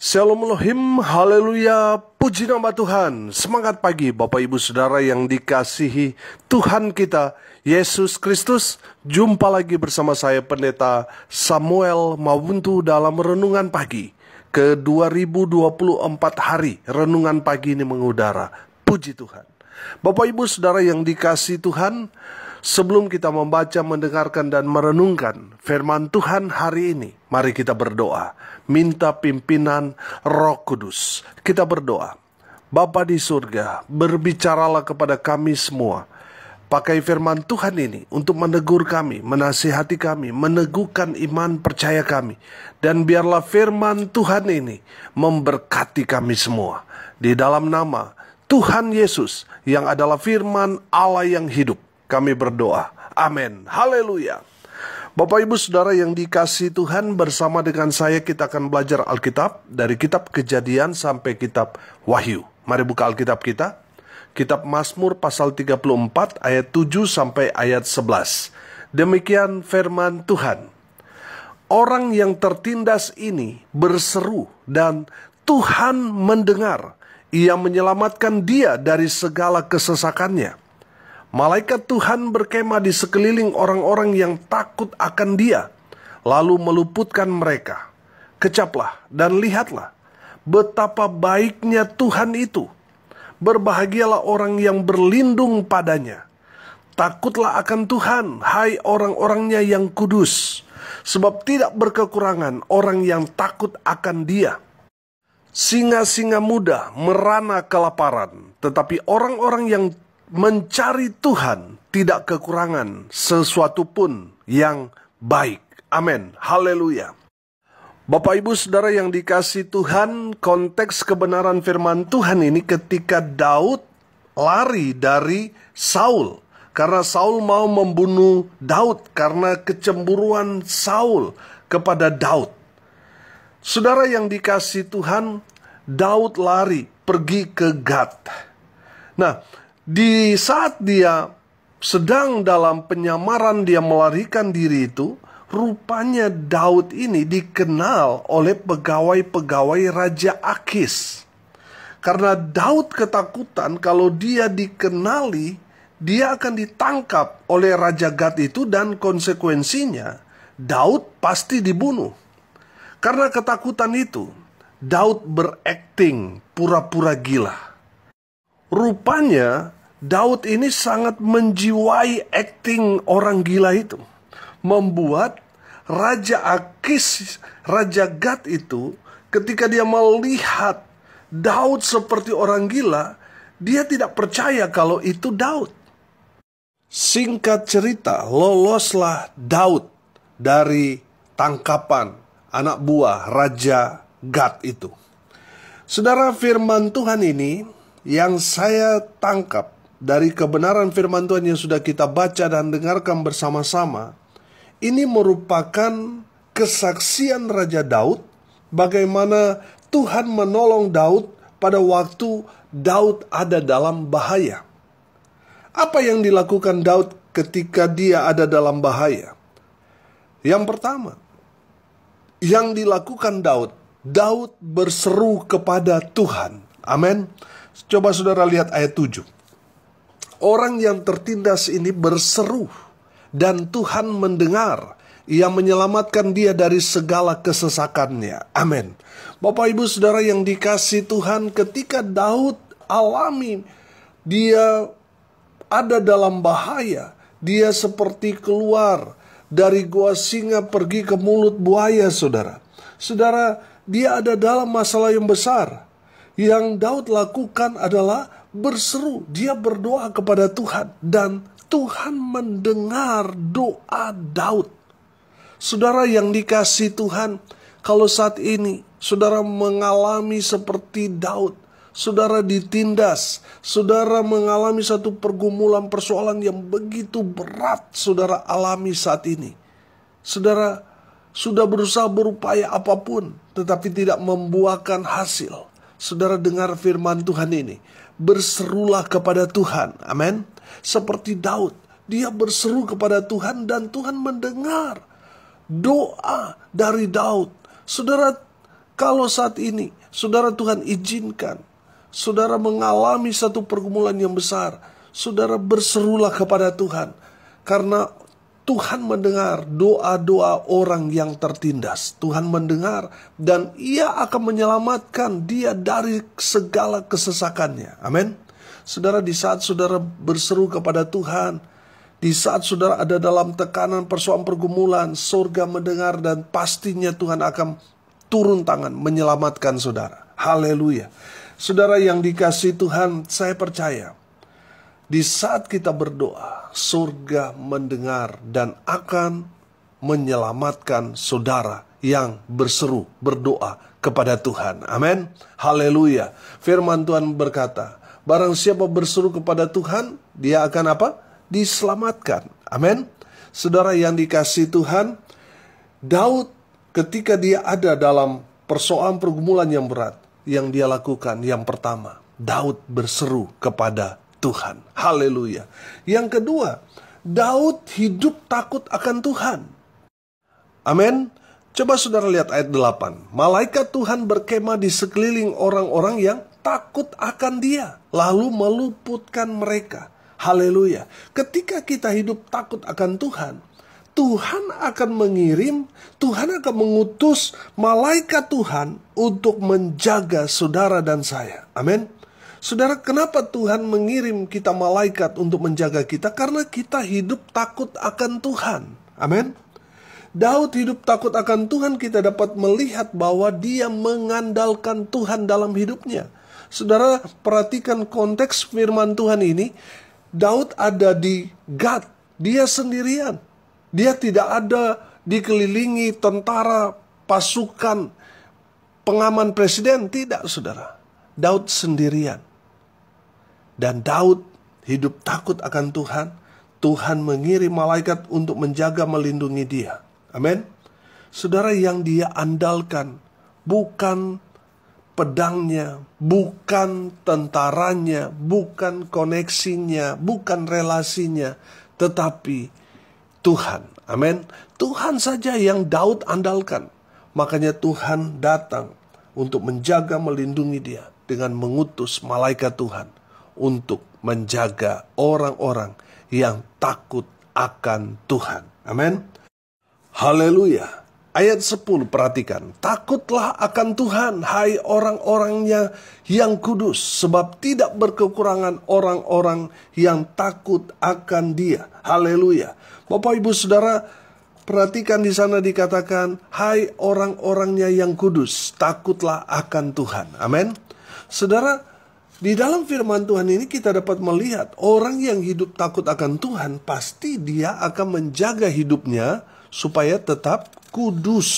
Shalom Elohim, haleluya, puji nama Tuhan. Semangat pagi Bapak Ibu Saudara yang dikasihi Tuhan kita, Yesus Kristus. Jumpa lagi bersama saya Pendeta Samuel Mawuntu dalam Renungan Pagi ke 2024 hari. Renungan pagi ini mengudara, puji Tuhan. Bapak Ibu Saudara yang dikasihi Tuhan, sebelum kita membaca, mendengarkan, dan merenungkan firman Tuhan hari ini, mari kita berdoa. Minta pimpinan Roh Kudus. Kita berdoa. Bapa di surga, berbicaralah kepada kami semua. Pakai firman Tuhan ini untuk menegur kami, menasihati kami, meneguhkan iman percaya kami. Dan biarlah firman Tuhan ini memberkati kami semua. Di dalam nama Tuhan Yesus yang adalah firman Allah yang hidup, kami berdoa. Amin. Haleluya. Bapak Ibu Saudara yang dikasihi Tuhan, bersama dengan saya kita akan belajar Alkitab dari kitab Kejadian sampai kitab Wahyu. Mari buka Alkitab kita. Kitab Mazmur pasal 34 ayat 7 sampai ayat 11. Demikian firman Tuhan. Orang yang tertindas ini berseru dan Tuhan mendengar. Ia menyelamatkan dia dari segala kesesakannya. Malaikat Tuhan berkemah di sekeliling orang-orang yang takut akan dia, lalu meluputkan mereka. Kecaplah dan lihatlah betapa baiknya Tuhan itu. Berbahagialah orang yang berlindung padanya. Takutlah akan Tuhan, hai orang-orangnya yang kudus, sebab tidak berkekurangan orang yang takut akan dia. Singa-singa muda merana kelaparan, tetapi orang-orang yang mencari Tuhan tidak kekurangan sesuatu pun yang baik. Amin. Haleluya. Bapak Ibu Saudara yang dikasihi Tuhan, konteks kebenaran firman Tuhan ini ketika Daud lari dari Saul. Karena Saul mau membunuh Daud karena kecemburuan Saul kepada Daud. Saudara yang dikasihi Tuhan, Daud lari pergi ke Gad. Nah, di saat dia sedang dalam penyamaran, dia melarikan diri itu, rupanya Daud ini dikenal oleh pegawai-pegawai Raja Akis. Karena Daud ketakutan kalau dia dikenali, dia akan ditangkap oleh Raja Gad itu dan konsekuensinya Daud pasti dibunuh. Karena ketakutan itu, Daud berakting pura-pura gila. Rupanya Daud ini sangat menjiwai akting orang gila itu. Membuat Raja Akis, Raja Gad itu, ketika dia melihat Daud seperti orang gila, dia tidak percaya kalau itu Daud. Singkat cerita, loloslah Daud dari tangkapan anak buah Raja Gad itu. Saudara, firman Tuhan ini yang saya tangkap dari kebenaran firman Tuhan yang sudah kita baca dan dengarkan bersama-sama, ini merupakan kesaksian Raja Daud, bagaimana Tuhan menolong Daud pada waktu Daud ada dalam bahaya. Apa yang dilakukan Daud ketika dia ada dalam bahaya? Yang pertama, yang dilakukan Daud berseru kepada Tuhan. Amin. Coba saudara lihat ayat 7. Orang yang tertindas ini berseru dan Tuhan mendengar. Ia menyelamatkan dia dari segala kesesakannya. Amin. Bapak Ibu Saudara yang dikasihi Tuhan, ketika Daud alami dia ada dalam bahaya, dia seperti keluar dari gua singa pergi ke mulut buaya, saudara. Saudara, dia ada dalam masalah yang besar. Yang Daud lakukan adalah berseru, dia berdoa kepada Tuhan dan Tuhan mendengar doa Daud. Saudara yang dikasihi Tuhan, kalau saat ini saudara mengalami seperti Daud, saudara ditindas, saudara mengalami satu pergumulan persoalan yang begitu berat saudara alami saat ini. Saudara sudah berusaha berupaya apapun tetapi tidak membuahkan hasil. Saudara dengar firman Tuhan ini. Berserulah kepada Tuhan. Amin. Seperti Daud. Dia berseru kepada Tuhan dan Tuhan mendengar doa dari Daud. Saudara, Kalau saat ini, saudara, Tuhan izinkan, saudara mengalami satu pergumulan yang besar, saudara berserulah kepada Tuhan. Karena Tuhan mendengar doa-doa orang yang tertindas. Tuhan mendengar dan Ia akan menyelamatkan dia dari segala kesesakannya. Amin. Saudara, di saat saudara berseru kepada Tuhan, di saat saudara ada dalam tekanan, persoalan, pergumulan, surga mendengar dan pastinya Tuhan akan turun tangan menyelamatkan saudara. Haleluya. Saudara yang dikasihi Tuhan, saya percaya di saat kita berdoa, surga mendengar dan akan menyelamatkan saudara yang berseru, berdoa kepada Tuhan. Amin. Haleluya. Firman Tuhan berkata, barang siapa berseru kepada Tuhan, dia akan apa? Diselamatkan. Amin. Saudara yang dikasihi Tuhan, Daud ketika dia ada dalam persoalan pergumulan yang berat, yang dia lakukan, yang pertama, Daud berseru kepada Tuhan. Haleluya. Yang kedua, Daud hidup takut akan Tuhan. Amin. Coba saudara lihat ayat 8. Malaikat Tuhan berkemah di sekeliling orang-orang yang takut akan dia, lalu meluputkan mereka. Haleluya. Ketika kita hidup takut akan Tuhan, Tuhan akan mengirim, Tuhan akan mengutus malaikat Tuhan untuk menjaga saudara dan saya. Amin. Saudara, kenapa Tuhan mengirim kita malaikat untuk menjaga kita? Karena kita hidup takut akan Tuhan. Amin. Daud hidup takut akan Tuhan, kita dapat melihat bahwa dia mengandalkan Tuhan dalam hidupnya. Saudara, perhatikan konteks firman Tuhan ini. Daud ada di Gad, dia sendirian. Dia tidak ada dikelilingi tentara, pasukan, pengaman presiden. Tidak, saudara. Daud sendirian. Dan Daud hidup takut akan Tuhan. Tuhan mengirim malaikat untuk menjaga, melindungi dia. Amin. Saudara, yang dia andalkan bukan pedangnya, bukan tentaranya, bukan koneksinya, bukan relasinya, tetapi Tuhan. Amin. Tuhan saja yang Daud andalkan. Makanya Tuhan datang untuk menjaga, melindungi dia dengan mengutus malaikat Tuhan untuk menjaga orang-orang yang takut akan Tuhan. Amin. Haleluya. Ayat 10, perhatikan. Takutlah akan Tuhan, hai orang-orangnya yang kudus, sebab tidak berkekurangan orang-orang yang takut akan Dia. Haleluya. Bapak, Ibu, Saudara, perhatikan di sana dikatakan, hai orang-orangnya yang kudus, takutlah akan Tuhan. Amin. Saudara, di dalam firman Tuhan ini kita dapat melihat orang yang hidup takut akan Tuhan, pasti dia akan menjaga hidupnya supaya tetap kudus.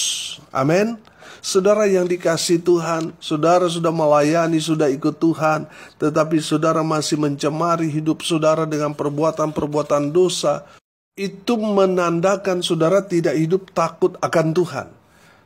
Amin. Saudara yang dikasihi Tuhan, saudara sudah melayani, sudah ikut Tuhan, tetapi saudara masih mencemari hidup saudara dengan perbuatan-perbuatan dosa. Itu menandakan saudara tidak hidup takut akan Tuhan.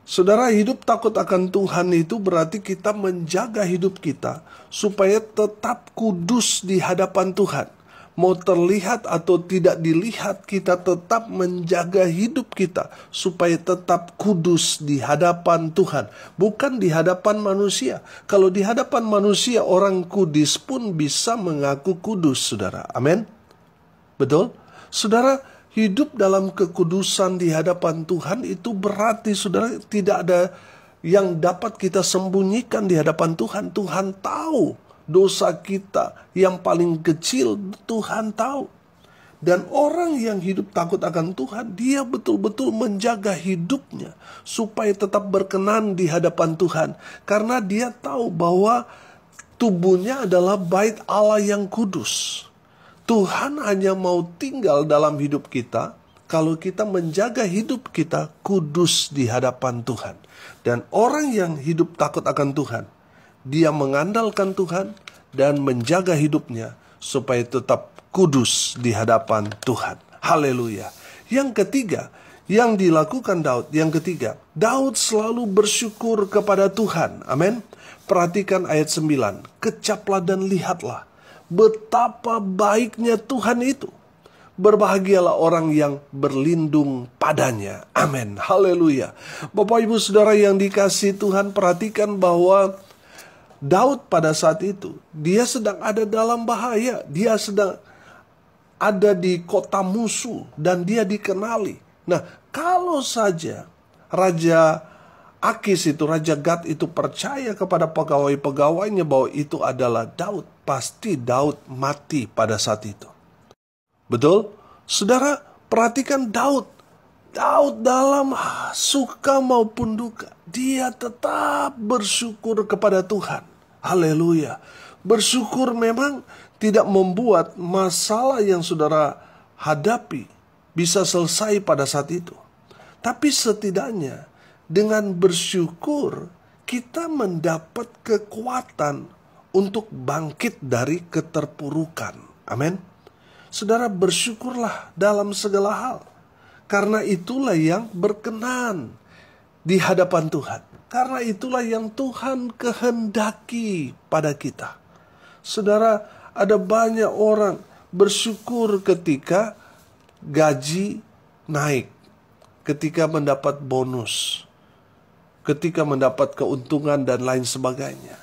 Saudara, hidup takut akan Tuhan itu berarti kita menjaga hidup kita supaya tetap kudus di hadapan Tuhan. Mau terlihat atau tidak dilihat, kita tetap menjaga hidup kita supaya tetap kudus di hadapan Tuhan, bukan di hadapan manusia. Kalau di hadapan manusia, orang kudus pun bisa mengaku kudus, saudara. Amin. Betul? Saudara, hidup dalam kekudusan di hadapan Tuhan itu berarti, saudara, tidak ada yang dapat kita sembunyikan di hadapan Tuhan. Tuhan tahu dosa kita yang paling kecil, Tuhan tahu. Dan orang yang hidup takut akan Tuhan, dia betul-betul menjaga hidupnya supaya tetap berkenan di hadapan Tuhan. Karena dia tahu bahwa tubuhnya adalah bait Allah yang kudus. Tuhan hanya mau tinggal dalam hidup kita kalau kita menjaga hidup kita kudus di hadapan Tuhan. Dan orang yang hidup takut akan Tuhan, dia mengandalkan Tuhan dan menjaga hidupnya supaya tetap kudus di hadapan Tuhan. Haleluya. Yang ketiga, yang dilakukan Daud, Daud selalu bersyukur kepada Tuhan. Amin. Perhatikan ayat 9. Kecaplah dan lihatlah betapa baiknya Tuhan itu. Berbahagialah orang yang berlindung padanya. Amin. Haleluya. Bapak Ibu Saudara yang dikasihi Tuhan, perhatikan bahwa Daud pada saat itu, dia sedang ada dalam bahaya. Dia sedang ada di kota musuh dan dia dikenali. Nah, kalau saja Raja Akis itu, Raja Gad itu percaya kepada pegawai-pegawainya bahwa itu adalah Daud, pasti Daud mati pada saat itu. Betul? Saudara, perhatikan Daud. Daud dalam suka maupun duka, dia tetap bersyukur kepada Tuhan. Haleluya. Bersyukur memang tidak membuat masalah yang saudara hadapi bisa selesai pada saat itu. Tapi setidaknya dengan bersyukur kita mendapat kekuatan untuk bangkit dari keterpurukan. Amin. Saudara, bersyukurlah dalam segala hal. Karena itulah yang berkenan di hadapan Tuhan. Karena itulah yang Tuhan kehendaki pada kita. Saudara, ada banyak orang bersyukur ketika gaji naik, ketika mendapat bonus, ketika mendapat keuntungan dan lain sebagainya.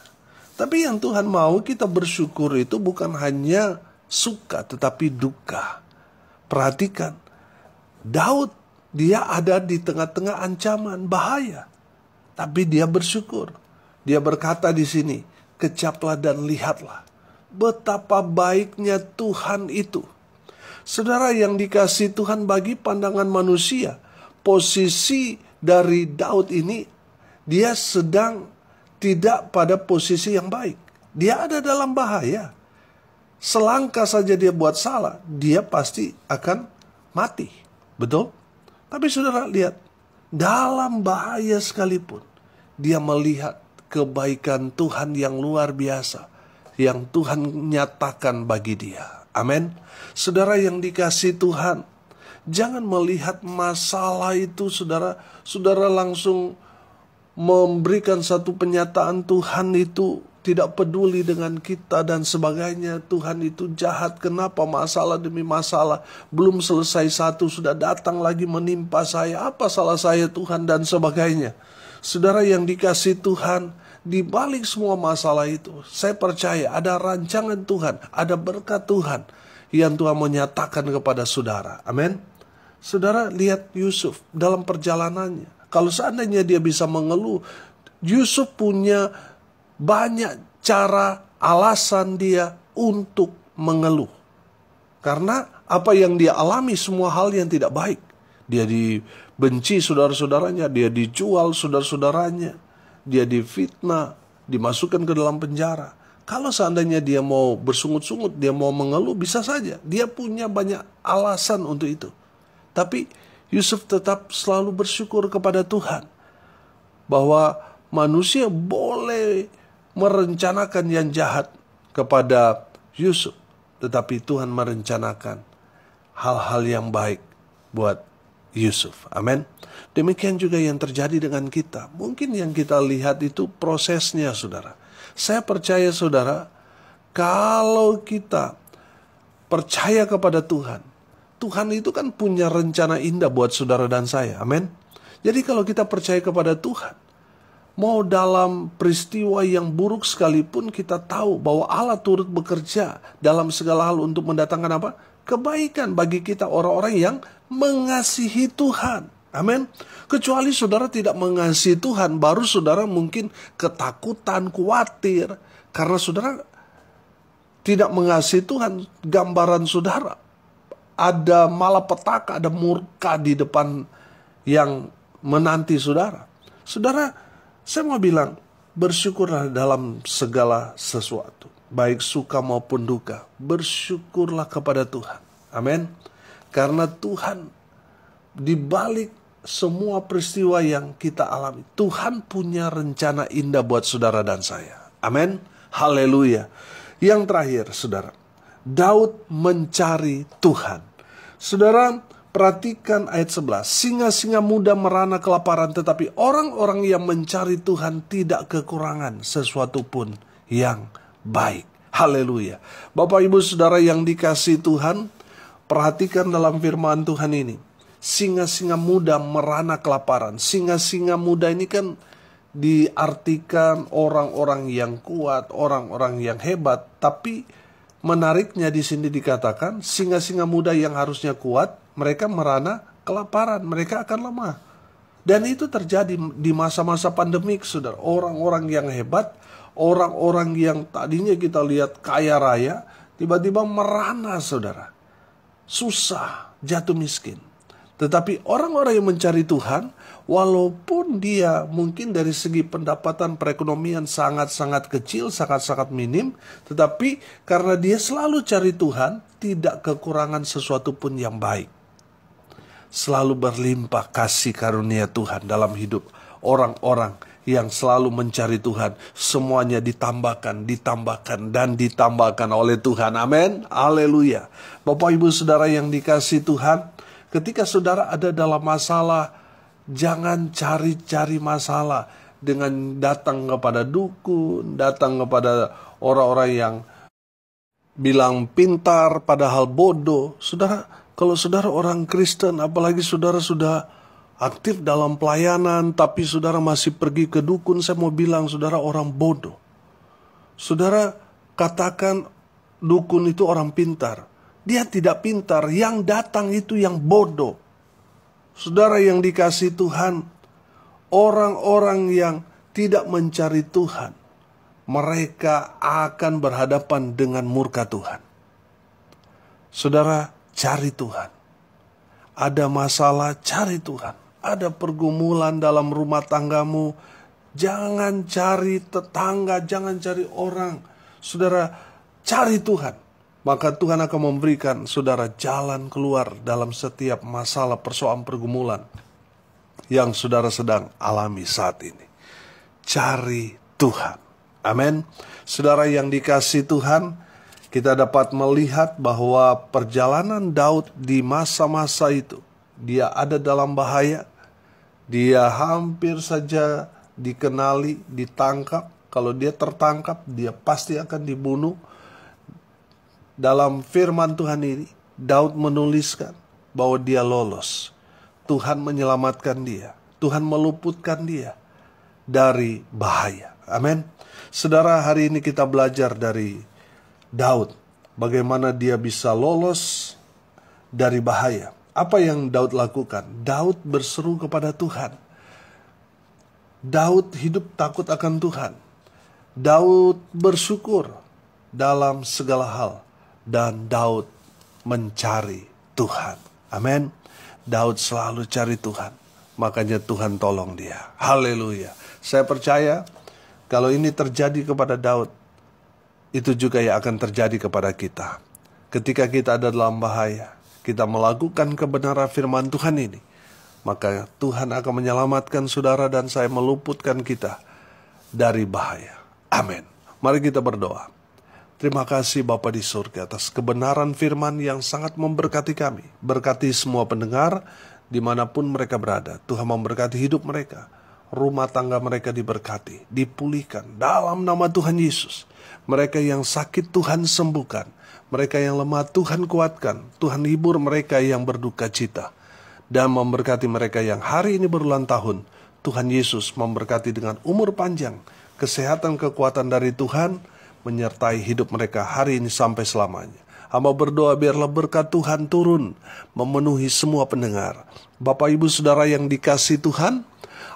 Tapi yang Tuhan mau kita bersyukur itu bukan hanya suka tetapi duka. Perhatikan, Daud dia ada di tengah-tengah ancaman bahaya, tapi dia bersyukur. Dia berkata di sini, kecaplah dan lihatlah betapa baiknya Tuhan itu. Saudara yang dikasihi Tuhan, bagi pandangan manusia, posisi dari Daud ini, dia sedang tidak pada posisi yang baik. Dia ada dalam bahaya. Selangkah saja dia buat salah, dia pasti akan mati. Betul? Tapi saudara lihat, dalam bahaya sekalipun, dia melihat kebaikan Tuhan yang luar biasa, yang Tuhan nyatakan bagi dia. Amin. Saudara yang dikasihi Tuhan, jangan melihat masalah itu saudara langsung memberikan satu penyataan Tuhan itu tidak peduli dengan kita dan sebagainya. Tuhan itu jahat. Kenapa masalah demi masalah belum selesai satu sudah datang lagi menimpa saya? Apa salah saya Tuhan dan sebagainya. Saudara yang dikasihi Tuhan, di balik semua masalah itu, saya percaya ada rancangan Tuhan, ada berkat Tuhan yang Tuhan menyatakan kepada saudara. Amin. Saudara lihat Yusuf dalam perjalanannya. Kalau seandainya dia bisa mengeluh, Yusuf punya banyak cara, alasan dia untuk mengeluh. Karena apa yang dia alami semua hal yang tidak baik. Dia dibenci saudara-saudaranya, dia dijual saudara-saudaranya, dia difitnah, dimasukkan ke dalam penjara. Kalau seandainya dia mau bersungut-sungut, dia mau mengeluh, bisa saja. Dia punya banyak alasan untuk itu. Tapi Yusuf tetap selalu bersyukur kepada Tuhan. Bahwa manusia boleh merencanakan yang jahat kepada Yusuf, tetapi Tuhan merencanakan hal-hal yang baik buat Yusuf. Amin. Demikian juga yang terjadi dengan kita. Mungkin yang kita lihat itu prosesnya, saudara. Saya percaya, saudara, kalau kita percaya kepada Tuhan, Tuhan itu kan punya rencana indah buat saudara dan saya. Amin. Jadi kalau kita percaya kepada Tuhan, mau dalam peristiwa yang buruk sekalipun, kita tahu bahwa Allah turut bekerja dalam segala hal untuk mendatangkan apa? Kebaikan bagi kita, orang-orang yang mengasihi Tuhan. Amin. Kecuali saudara tidak mengasihi Tuhan, baru saudara mungkin ketakutan, khawatir. Karena saudara tidak mengasihi Tuhan, gambaran saudara ada malapetaka, ada murka di depan yang menanti saudara. Saudara, saya mau bilang, bersyukurlah dalam segala sesuatu, baik suka maupun duka. Bersyukurlah kepada Tuhan. Amin. Karena Tuhan, di balik semua peristiwa yang kita alami, Tuhan punya rencana indah buat saudara dan saya. Amin. Haleluya. Yang terakhir, saudara, Daud mencari Tuhan. Saudara, perhatikan ayat 11. Singa-singa muda merana kelaparan, tetapi orang-orang yang mencari Tuhan tidak kekurangan sesuatu pun yang baik. Haleluya. Bapak Ibu Saudara yang dikasihi Tuhan, Perhatikan dalam firman Tuhan ini. Singa-singa muda merana kelaparan. Singa-singa muda ini kan diartikan orang-orang yang kuat, orang-orang yang hebat. Tapi menariknya di sini dikatakan singa-singa muda yang harusnya kuat, mereka merana kelaparan, mereka akan lemah. Dan itu terjadi di masa-masa pandemik, saudara. Orang-orang yang hebat, orang-orang yang tadinya kita lihat kaya raya, tiba-tiba merana, saudara. Susah, jatuh miskin. Tetapi orang-orang yang mencari Tuhan, walaupun dia mungkin dari segi pendapatan perekonomian sangat-sangat kecil, sangat-sangat minim, tetapi karena dia selalu cari Tuhan, tidak kekurangan sesuatu pun yang baik. Selalu berlimpah kasih karunia Tuhan dalam hidup orang-orang yang selalu mencari Tuhan. Semuanya ditambahkan, dan ditambahkan oleh Tuhan. Amin. Haleluya. Bapak Ibu Saudara yang dikasihi Tuhan, ketika saudara ada dalam masalah, jangan cari-cari masalah dengan datang kepada dukun, datang kepada orang-orang yang bilang pintar padahal bodoh. Saudara, kalau saudara orang Kristen, apalagi saudara sudah aktif dalam pelayanan, tapi saudara masih pergi ke dukun, saya mau bilang saudara orang bodoh. Saudara katakan dukun itu orang pintar. Dia tidak pintar, yang datang itu yang bodoh. Saudara yang dikasihi Tuhan, orang-orang yang tidak mencari Tuhan, mereka akan berhadapan dengan murka Tuhan. Saudara, cari Tuhan. Ada masalah, cari Tuhan. Ada pergumulan dalam rumah tanggamu, jangan cari tetangga, jangan cari orang. Saudara, cari Tuhan. Maka Tuhan akan memberikan saudara jalan keluar dalam setiap masalah persoalan pergumulan yang saudara sedang alami saat ini. Cari Tuhan. Amin. Saudara yang dikasihi Tuhan, kita dapat melihat bahwa perjalanan Daud di masa-masa itu, dia ada dalam bahaya. Dia hampir saja dikenali, ditangkap. Kalau dia tertangkap, dia pasti akan dibunuh. Dalam firman Tuhan ini, Daud menuliskan bahwa dia lolos. Tuhan menyelamatkan dia. Tuhan meluputkan dia dari bahaya. Amin. Saudara, hari ini kita belajar dari Daud. Bagaimana dia bisa lolos dari bahaya. Apa yang Daud lakukan? Daud berseru kepada Tuhan. Daud hidup takut akan Tuhan. Daud bersyukur dalam segala hal. Dan Daud mencari Tuhan. Amin. Daud selalu cari Tuhan. Makanya Tuhan tolong dia. Haleluya. Saya percaya kalau ini terjadi kepada Daud, itu juga yang akan terjadi kepada kita. Ketika kita ada dalam bahaya, kita melakukan kebenaran firman Tuhan ini, maka Tuhan akan menyelamatkan saudara dan saya, meluputkan kita dari bahaya. Amin. Mari kita berdoa. Terima kasih Bapa di surga atas kebenaran firman yang sangat memberkati kami. Berkati semua pendengar dimanapun mereka berada. Tuhan memberkati hidup mereka. Rumah tangga mereka diberkati, dipulihkan dalam nama Tuhan Yesus. Mereka yang sakit Tuhan sembuhkan. Mereka yang lemah Tuhan kuatkan. Tuhan hibur mereka yang berduka cita. Dan memberkati mereka yang hari ini berulang tahun. Tuhan Yesus memberkati dengan umur panjang, kesehatan, kekuatan dari Tuhan, menyertai hidup mereka hari ini sampai selamanya. Hamba berdoa biarlah berkat Tuhan turun, memenuhi semua pendengar. Bapak Ibu Saudara yang dikasihi Tuhan,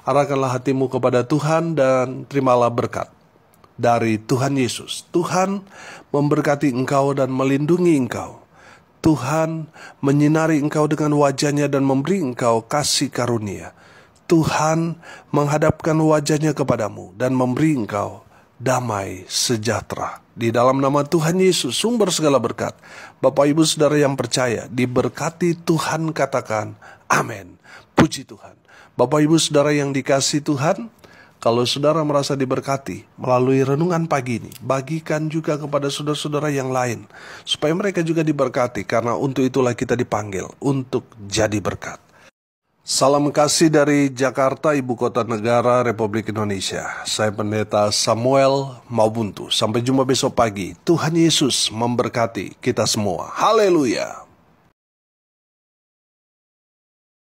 arahkanlah hatimu kepada Tuhan dan terimalah berkat dari Tuhan Yesus. Tuhan memberkati engkau dan melindungi engkau. Tuhan menyinari engkau dengan wajahnya dan memberi engkau kasih karunia. Tuhan menghadapkan wajahnya kepadamu dan memberi engkau damai sejahtera. Di dalam nama Tuhan Yesus, sumber segala berkat. Bapak Ibu Saudara yang percaya, diberkati Tuhan, katakan amin. Puji Tuhan. Bapak Ibu Saudara yang dikasihi Tuhan, kalau saudara merasa diberkati melalui renungan pagi ini, bagikan juga kepada saudara-saudara yang lain, supaya mereka juga diberkati, karena untuk itulah kita dipanggil untuk jadi berkat. Salam kasih dari Jakarta, Ibu Kota Negara Republik Indonesia. Saya Pendeta Samuel Maubuntu. Sampai jumpa besok pagi. Tuhan Yesus memberkati kita semua. Haleluya.